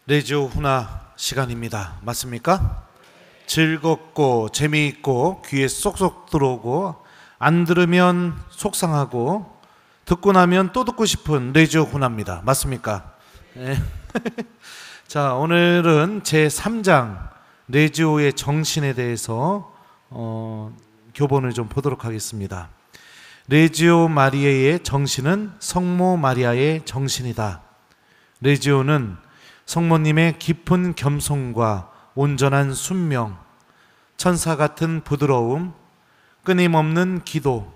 레지오 훈화 시간입니다. 맞습니까? 즐겁고 재미있고 귀에 쏙쏙 들어오고 안 들으면 속상하고 듣고 나면 또 듣고 싶은 레지오 훈화입니다. 맞습니까? 네. 자, 오늘은 제3장 레지오의 정신에 대해서 교본을 좀 보도록 하겠습니다. 레지오 마리아의 정신은 성모 마리아의 정신이다. 레지오는 성모님의 깊은 겸손과 온전한 순명, 천사 같은 부드러움, 끊임없는 기도,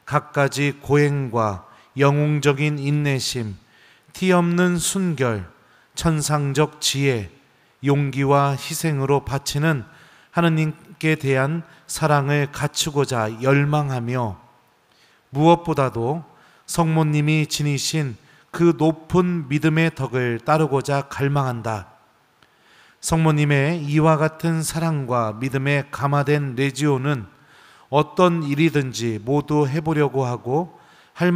갖가지 고행과 영웅적인 인내심, 티없는 순결, 천상적 지혜, 용기와 희생으로 바치는 하느님께 대한 사랑을 갖추고자 열망하며 무엇보다도 성모님이 지니신 그 높은 믿음의 덕을 따르고자 갈망한다. 성모님의 이와 같은 사랑과 믿음에 감화된 레지오는 어떤 일이든지 모두 해보려고 하고 할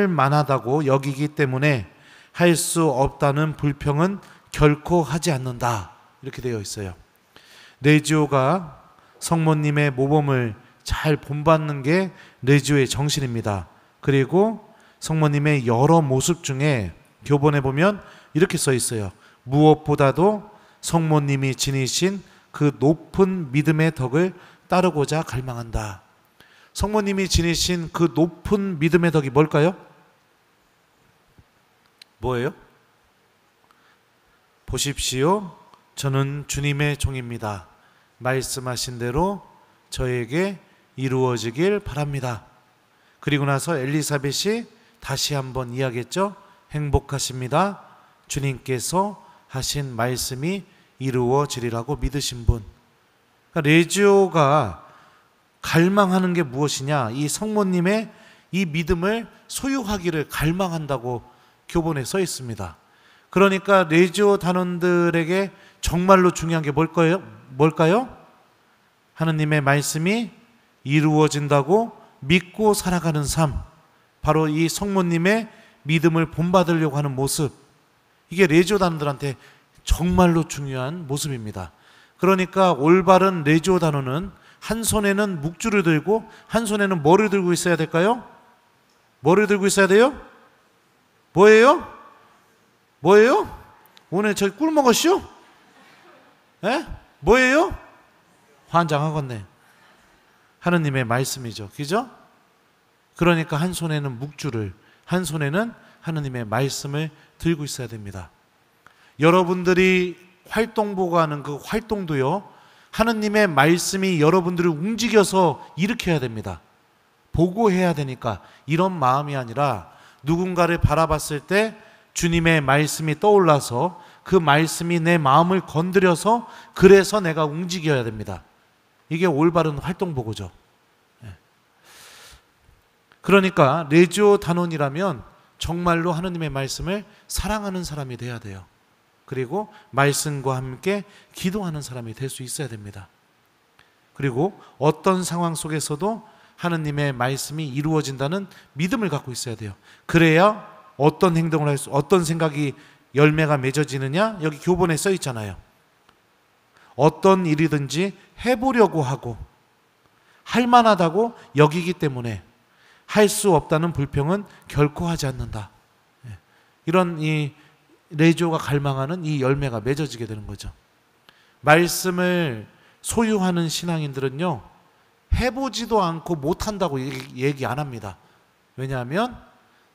만하다고 여기기 때문에 할 수 없다는 불평은 결코 하지 않는다. 이렇게 되어 있어요. 레지오가 성모님의 모범을 잘 본받는 게 레지오의 정신입니다. 그리고 성모님의 여러 모습 중에 교본에 보면 이렇게 써 있어요. 무엇보다도 성모님이 지니신 그 높은 믿음의 덕을 따르고자 갈망한다. 성모님이 지니신 그 높은 믿음의 덕이 뭘까요? 뭐예요? 보십시오. 저는 주님의 종입니다. 말씀하신 대로 저에게 이루어지길 바랍니다. 그리고 나서 엘리사벳이 다시 한번 이야기했죠. 행복하십니다. 주님께서 하신 말씀이 이루어지리라고 믿으신 분. 그러니까 레지오가 갈망하는 게 무엇이냐? 이 성모님의 이 믿음을 소유하기를 갈망한다고 교본에 써 있습니다. 그러니까 레지오 단원들에게 정말로 중요한 게 뭘까요? 하느님의 말씀이 이루어진다고 믿고 살아가는 삶. 바로 이 성모님의 믿음을 본받으려고 하는 모습, 이게 레지오 단원들한테 정말로 중요한 모습입니다. 그러니까 올바른 레지오 단원은 한 손에는 묵주를 들고 한 손에는 뭐를 들고 있어야 될까요? 뭐를 들고 있어야 돼요? 뭐예요? 오늘 저기 꿀 먹었쇼? 에? 뭐예요? 환장하겠네. 하느님의 말씀이죠. 그죠? 그러니까 한 손에는 묵주를, 한 손에는 하느님의 말씀을 들고 있어야 됩니다. 여러분들이 활동보고 하는 그 활동도요, 하느님의 말씀이 여러분들을 움직여서 일으켜야 됩니다. 보고해야 되니까. 이런 마음이 아니라 누군가를 바라봤을 때 주님의 말씀이 떠올라서 그 말씀이 내 마음을 건드려서 그래서 내가 움직여야 됩니다. 이게 올바른 활동보고죠. 그러니까 레지오 단원이라면 정말로 하느님의 말씀을 사랑하는 사람이 돼야 돼요. 그리고 말씀과 함께 기도하는 사람이 될 수 있어야 됩니다. 그리고 어떤 상황 속에서도 하느님의 말씀이 이루어진다는 믿음을 갖고 있어야 돼요. 그래야 어떤 행동을 어떤 생각이 열매가 맺어지느냐? 여기 교본에 써 있잖아요. 어떤 일이든지 해보려고 하고 할 만하다고 여기기 때문에 할 수 없다는 불평은 결코 하지 않는다. 이런 이 레지오가 갈망하는 이 열매가 맺어지게 되는 거죠. 말씀을 소유하는 신앙인들은요, 해보지도 않고 못한다고 얘기 안 합니다. 왜냐하면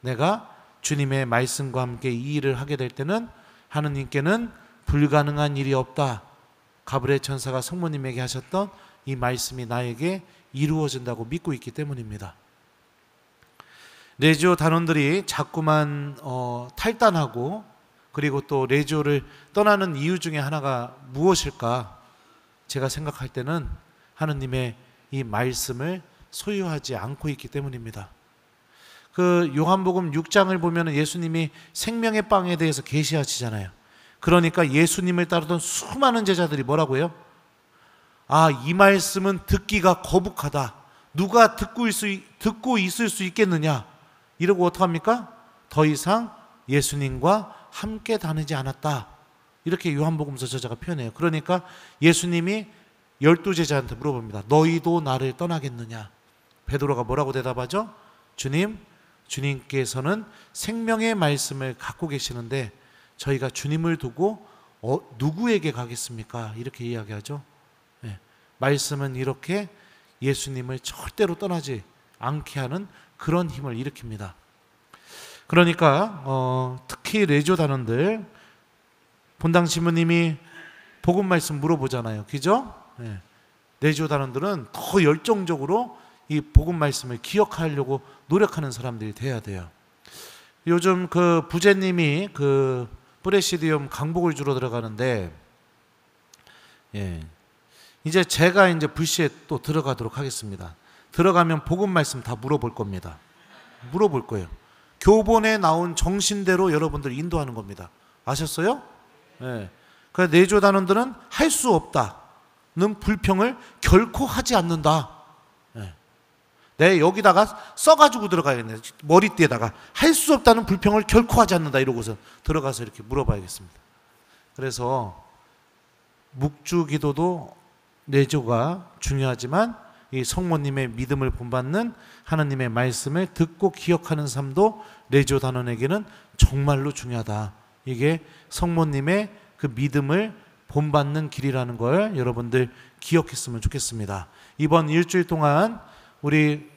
내가 주님의 말씀과 함께 이 일을 하게 될 때는 하느님께는 불가능한 일이 없다. 가브리엘 천사가 성모님에게 하셨던 이 말씀이 나에게 이루어진다고 믿고 있기 때문입니다. 레지오 단원들이 자꾸만 탈단하고 그리고 또 레지오를 떠나는 이유 중에 하나가 무엇일까? 제가 생각할 때는 하느님의 이 말씀을 소유하지 않고 있기 때문입니다. 그 요한복음 6장을 보면 예수님이 생명의 빵에 대해서 계시하시잖아요. 그러니까 예수님을 따르던 수많은 제자들이 뭐라고요? 아, 이 말씀은 듣기가 거북하다. 누가 듣고 있을 수 있겠느냐? 이러고 어떡합니까? 더 이상 예수님과 함께 다니지 않았다. 이렇게 요한복음서 저자가 표현해요. 그러니까 예수님이 12제자한테 물어봅니다. 너희도 나를 떠나겠느냐? 베드로가 뭐라고 대답하죠? 주님께서는 생명의 말씀을 갖고 계시는데 저희가 주님을 두고 누구에게 가겠습니까? 이렇게 이야기하죠. 네. 말씀은 이렇게 예수님을 절대로 떠나지 않게 하는 그런 힘을 일으킵니다. 그러니까 특히 레조 단원들, 본당 신부님이 복음 말씀 물어보잖아요. 그죠? 네. 레조 단원들은 더 열정적으로 이 복음 말씀을 기억하려고 노력하는 사람들이 돼야 돼요. 요즘 그 부제님이 그 프레시디움 강복을 주러 들어가는데, 예, 이제 제가 이제 불시에 또 들어가도록 하겠습니다. 들어가면 복음 말씀 다 물어볼 겁니다. 물어볼 거예요. 교본에 나온 정신대로 여러분들 인도하는 겁니다. 아셨어요? 예. 그래서 내조 단원들은 할 수 없다는 불평을 결코 하지 않는다. 예. 내 여기다가 써가지고 들어가야겠네. 머리띠에다가 할 수 없다는 불평을 결코 하지 않는다 이러고서 들어가서 이렇게 물어봐야겠습니다. 그래서 묵주 기도도 내조가 중요하지만 이 성모님의 믿음을 본받는 하나님의 말씀을 듣고 기억하는 삶도 내조 단원에게는 정말로 중요하다. 이게 성모님의 그 믿음을 본받는 길이라는 걸 여러분들 기억했으면 좋겠습니다. 이번 일주일 동안 우리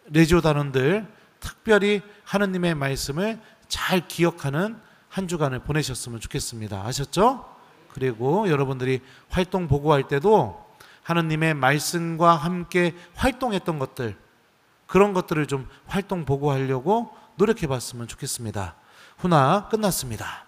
레지오 단원들 특별히 하느님의 말씀을 잘 기억하는 한 주간을 보내셨으면 좋겠습니다. 아셨죠? 그리고 여러분들이 활동 보고할 때도 하느님의 말씀과 함께 활동했던 것들, 그런 것들을 좀 활동 보고하려고 노력해 봤으면 좋겠습니다. 훈화 끝났습니다.